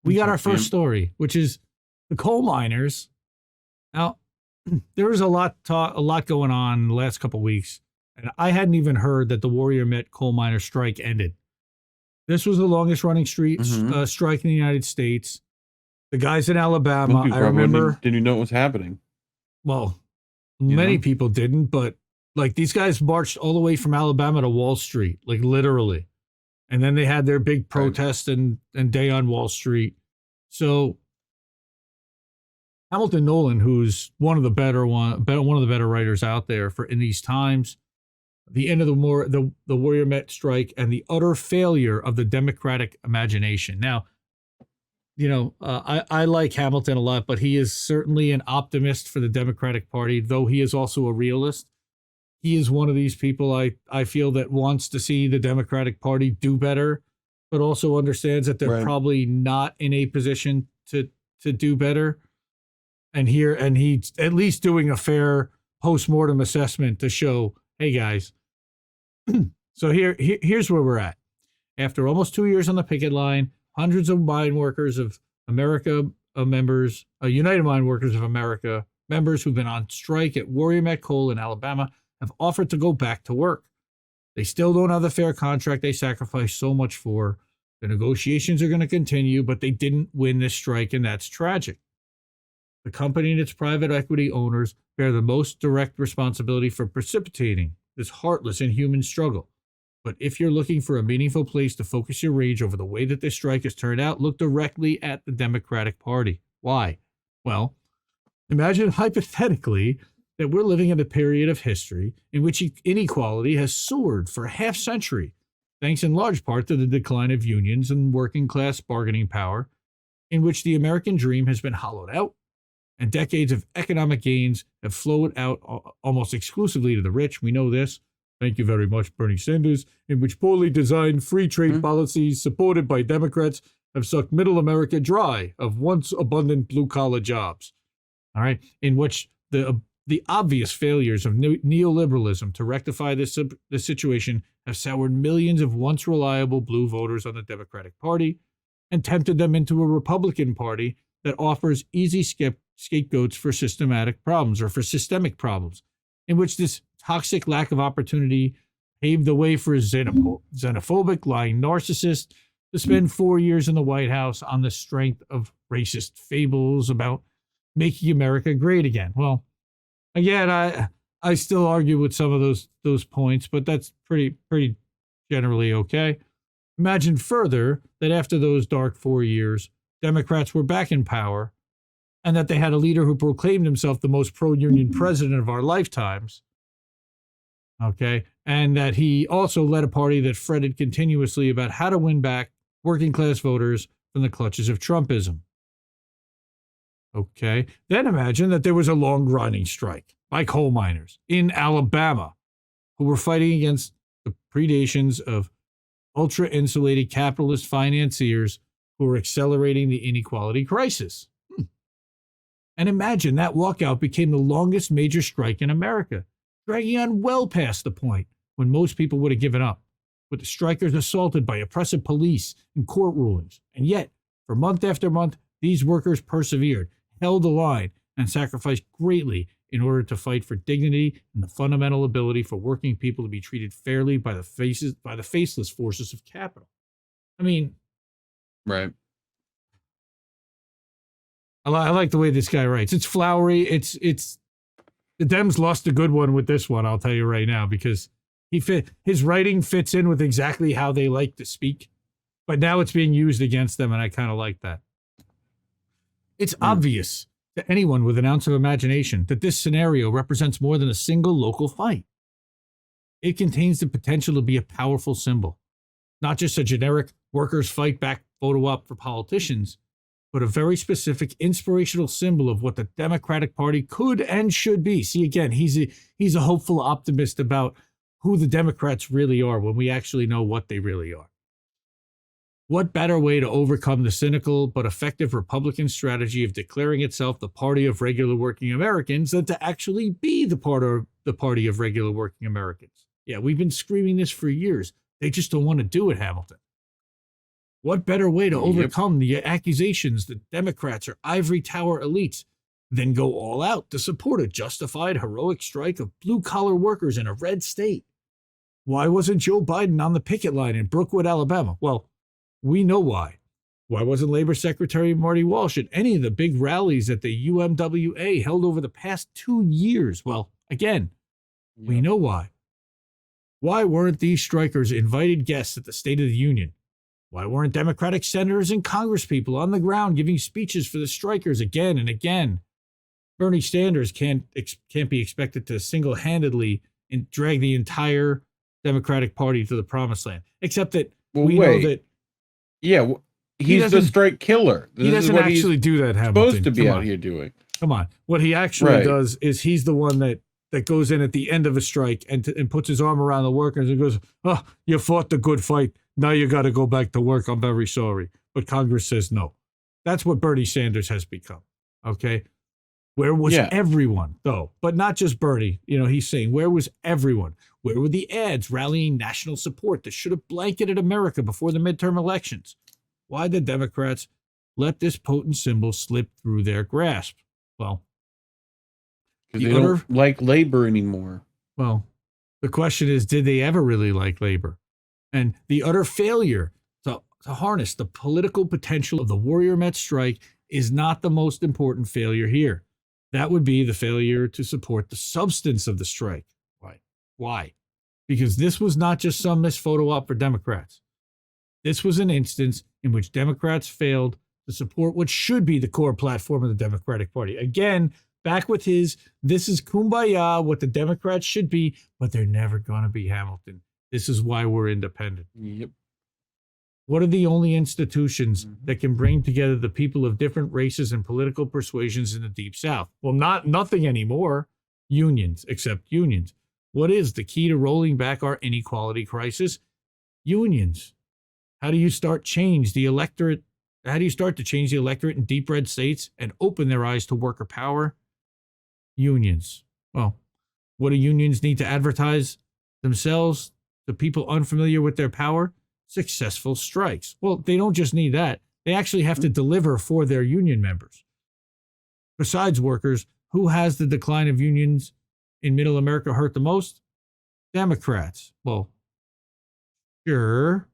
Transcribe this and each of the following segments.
we got our first story, which is the coal miners. Now, there was a lot going on in the last couple of weeks, and I hadn't even heard that the Warrior Met coal miner strike ended. This was the longest running strike in the United States. The guys in Alabama, I remember. Didn't know what was happening. Well, many people didn't, but like these guys marched all the way from Alabama to Wall Street, like literally. And then they had their big protest and day on Wall Street. So Hamilton Nolan, who's one of the better writers out there for in these times, the end of the Warrior Met strike and the utter failure of the democratic imagination. Now, I like Hamilton a lot, but he is certainly an optimist for the Democratic Party, though he is also a realist. He is one of these people I feel that wants to see the Democratic Party do better, but also understands that they're probably not in a position to do better. And he's at least doing a fair post-mortem assessment to show, hey guys. So here's where we're at. After almost 2 years on the picket line, hundreds of mine workers of America members, United Mine Workers of America members who've been on strike at Warrior Met Coal in Alabama have offered to go back to work. They still don't have the fair contract they sacrificed so much for. The negotiations are going to continue, but they didn't win this strike, and that's tragic. The company and its private equity owners bear the most direct responsibility for precipitating this heartless, inhuman struggle. But if you're looking for a meaningful place to focus your rage over the way that this strike has turned out, look directly at the Democratic Party. Why? Well, imagine hypothetically that we're living in a period of history in which inequality has soared for a half century, thanks in large part to the decline of unions and working class bargaining power, in which the American dream has been hollowed out, and decades of economic gains have flowed out almost exclusively to the rich. We know this. Thank you very much, Bernie Sanders, in which poorly designed free trade policies supported by Democrats have sucked middle America dry of once abundant blue-collar jobs. All right, in which the obvious failures of neoliberalism to rectify this situation have soured millions of once reliable blue voters on the Democratic Party and tempted them into a Republican Party that offers easy scapegoats for systemic problems, in which this toxic lack of opportunity paved the way for a xenophobic, lying narcissist to spend 4 years in the White House on the strength of racist fables about making America great again. Well, again, I still argue with some of those points, but that's pretty generally okay. Imagine further that after those dark 4 years, Democrats were back in power, and that they had a leader who proclaimed himself the most pro-union president of our lifetimes. Okay, and that he also led a party that fretted continuously about how to win back working class voters from the clutches of Trumpism. Okay, then imagine that there was a long-running strike by coal miners in Alabama who were fighting against the predations of ultra-insulated capitalist financiers who were accelerating the inequality crisis. And imagine that walkout became the longest major strike in America, dragging on well past the point when most people would have given up, with the strikers assaulted by oppressive police and court rulings. And yet, for month after month, these workers persevered, held the line, and sacrificed greatly in order to fight for dignity and the fundamental ability for working people to be treated fairly by the faceless forces of capital. I mean, right. I like the way this guy writes. It's flowery. It's the Dems lost a good one with this one, I'll tell you right now, because his writing fits in with exactly how they like to speak, but now it's being used against them, and I kind of like that. It's obvious to anyone with an ounce of imagination that this scenario represents more than a single local fight. It contains the potential to be a powerful symbol, not just a generic workers fight back photo op for politicians, but a very specific inspirational symbol of what the Democratic Party could and should be. See, again, he's a hopeful optimist about who the Democrats really are when we actually know what they really are. What better way to overcome the cynical but effective Republican strategy of declaring itself the party of regular working Americans than to actually be the party of regular working Americans? Yeah, we've been screaming this for years. They just don't want to do it, Hamilton. What better way to Yep. overcome the accusations that Democrats are ivory tower elites than go all out to support a justified, heroic strike of blue-collar workers in a red state? Why wasn't Joe Biden on the picket line in Brookwood, Alabama? Well, we know why. Why wasn't Labor Secretary Marty Walsh at any of the big rallies that the UMWA held over the past 2 years? Well, again, we know why. Why weren't these strikers invited guests at the State of the Union? Why weren't Democratic senators and congresspeople on the ground giving speeches for the strikers again and again? Bernie Sanders can't be expected to single-handedly drag the entire Democratic Party to the promised land, except that know that he's the strike killer. He doesn't actually do that, Hamilton. Supposed to be out here doing. Come on. What he actually does is he's the one that goes in at the end of a strike and puts his arm around the workers and goes, "Oh, you fought the good fight. Now you got to go back to work. I'm very sorry." But Congress says no. That's what Bernie Sanders has become. Okay. Where was everyone, though? But not just Bernie. He's saying, where was everyone? Where were the ads rallying national support that should have blanketed America before the midterm elections? Why did Democrats let this potent symbol slip through their grasp? Well, because they don't like labor anymore. Well, the question is, did they ever really like labor? And the utter failure to harness the political potential of the Warrior Met strike is not the most important failure here. That would be the failure to support the substance of the strike. Why? Because this was not just some missed photo op for Democrats. This was an instance in which Democrats failed to support what should be the core platform of the Democratic Party. Again, back with this is kumbaya, what the Democrats should be, but they're never going to be, Hamilton. This is why we're independent. Yep. What are the only institutions that can bring together the people of different races and political persuasions in the Deep South? Well, nothing anymore. Unions, except unions. What is the key to rolling back our inequality crisis? Unions. How do you start to change the electorate in deep red states and open their eyes to worker power? Unions. Well, what do unions need to advertise themselves to people unfamiliar with their power? Successful strikes. Well, they don't just need that. They actually have to deliver for their union members. Besides workers, who has the decline of unions in middle America hurt the most? Democrats. Well, sure.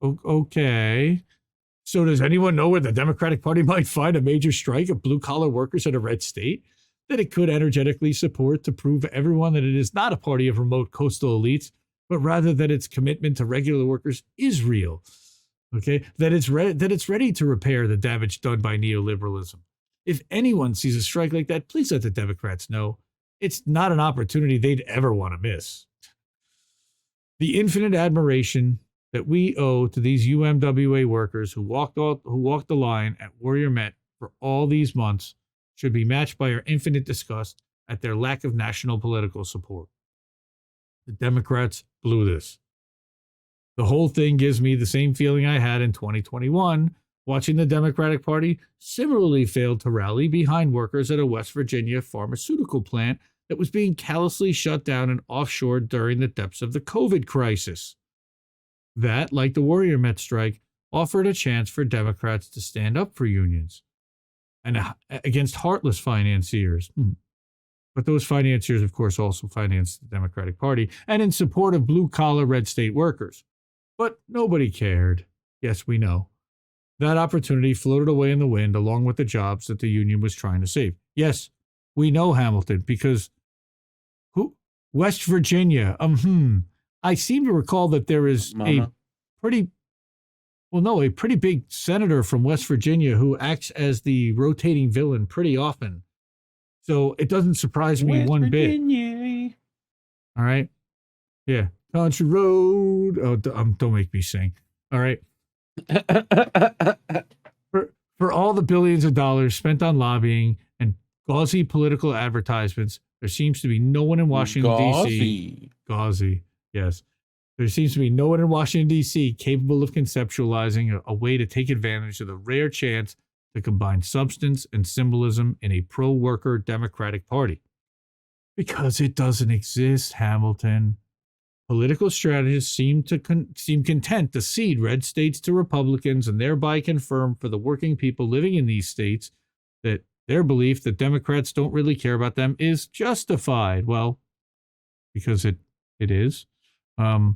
Okay. So does anyone know where the Democratic Party might find a major strike of blue-collar workers in a red state that it could energetically support to prove to everyone that it is not a party of remote coastal elites, but rather that its commitment to regular workers is real? Okay, that it's ready to repair the damage done by neoliberalism. If anyone sees a strike like that, please let the Democrats know. It's not an opportunity they'd ever want to miss. The infinite admiration that we owe to these UMWA workers who walked the line at Warrior Met for all these months should be matched by our infinite disgust at their lack of national political support. The Democrats blew this. The whole thing gives me the same feeling I had in 2021, watching the Democratic Party similarly fail to rally behind workers at a West Virginia pharmaceutical plant that was being callously shut down and offshored during the depths of the COVID crisis. That, like the Warrior Met strike, offered a chance for Democrats to stand up for unions and against heartless financiers. But those financiers, of course, also financed the Democratic Party and in support of blue-collar red state workers. But nobody cared. Yes, we know. That opportunity floated away in the wind along with the jobs that the union was trying to save. Yes, we know, Hamilton, because West Virginia. I seem to recall that there is a pretty big senator from West Virginia who acts as the rotating villain pretty often. So it doesn't surprise me one bit. All right. Yeah. Country road. Oh, don't make me sing. All right. For all the billions of dollars spent on lobbying and gauzy political advertisements, there seems to be no one in Washington, D.C. Gauzy. Yes. There seems to be no one in Washington, D.C. capable of conceptualizing a way to take advantage of the rare chance to combine substance and symbolism in a pro-worker Democratic Party. Because it doesn't exist, Hamilton. political strategists seem content to cede red states to Republicans and thereby confirm for the working people living in these states that their belief that Democrats don't really care about them is justified. Well, because it is. The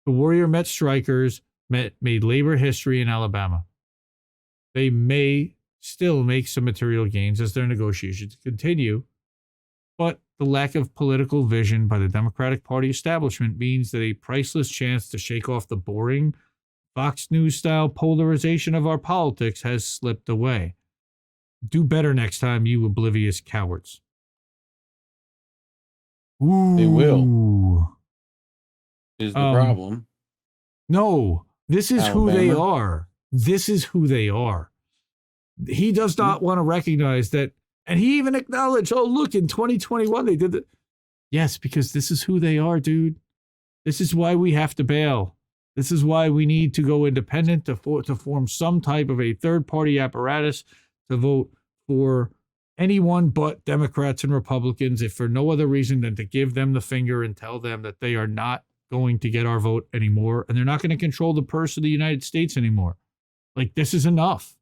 Warrior Met strikers made labor history in Alabama. They may still make some material gains as their negotiations continue, but the lack of political vision by the Democratic Party establishment means that a priceless chance to shake off the boring Fox News-style polarization of our politics has slipped away. Do better next time, you oblivious cowards. Ooh. They will. Is the problem. No, this is Alabama. who they are. This is who they are. He does not want to recognize that. And he even acknowledged, oh, look, in 2021, they did that. Yes, because this is who they are, dude. This is why we have to bail. This is why we need to go independent to form some type of a third-party apparatus to vote for anyone but Democrats and Republicans, if for no other reason than to give them the finger and tell them that they are not going to get our vote anymore, and they're not going to control the purse of the United States anymore. Like, this is enough.